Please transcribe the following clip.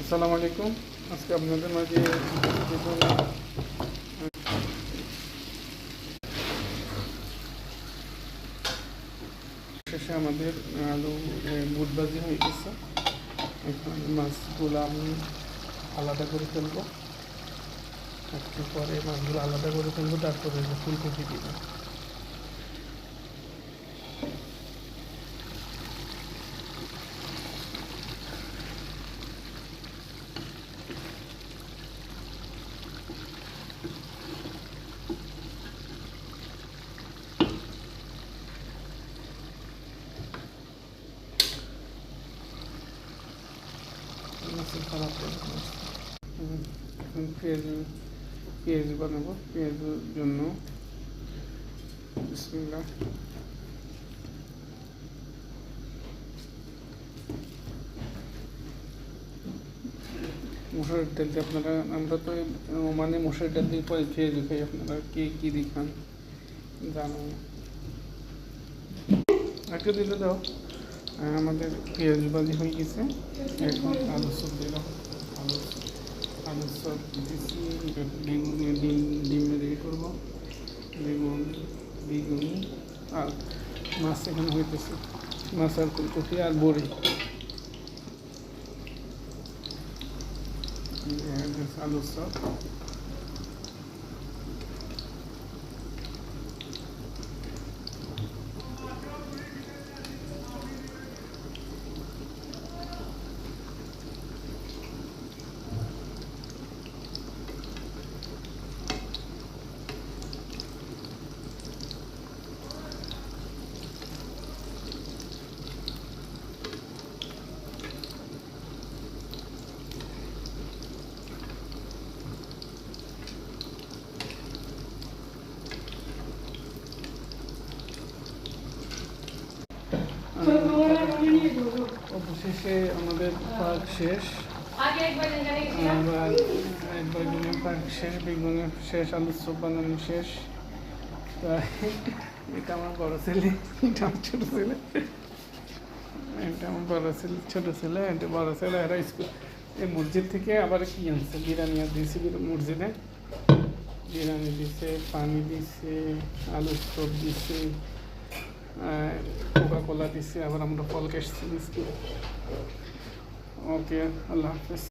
আসসালামু আলাইকুম। আজকে আপনাদের মাঝে শেষে আমাদের আলু বুট ভাজি হয়ে গেছে। এখন মাছগুলো আমি আলাদা করে ফেলবো, একটু পরে মাছগুলো আলাদা করে ফেলবো, তারপরে ফুলকপি দিব। মাছের খারাপ এখন পেঁয়াজ বানাবো। পেঁয়াজের জন্য বিসমিল্লাহ। মসুরের ডাল দিয়ে আপনারা, আমরা তো মানে মসুরের ডাল দিয়ে পরে পেঁয়াজ খাই, আপনারা কে কী দিয়ে খান জানো একটু দিলে দাও। আমাদের পেঁয়াজ ভাজি হয়ে গেছে। এখন আলু সব দিলাম। আলু আলু সব দিচ্ছি। ডিম রেডি করবো। বেগুন আর মাছ এখানে হইতেছে। মাছ আর ফুলকপি আর বড়ি। আলু সব অবশেষে আমাদের পাক শেষ। আবার বেগুনের পাক শেষ, বেগুনের শেষ, আলুর চপ বানানো শেষ। তাই এটা আমার বড় ছেলে, এটা আমার ছোটো ছেলে, এটা আমার বড় ছেলে, ছোটো ছেলে, এটা বড় ছেলে। এরা স্কুল এই মসজিদ থেকে আবার কি আনছে, বিরিয়ানি আর দিয়েছে মসজিদে। বিরিয়ানি দিছে, পানি দিছে, আলুর চপ দিছে, কোকা কোলা দিচ্ছে। আবার আমরা ফল কেসছি বিস্কুট। ওকে, আল্লাহ হাফেজ।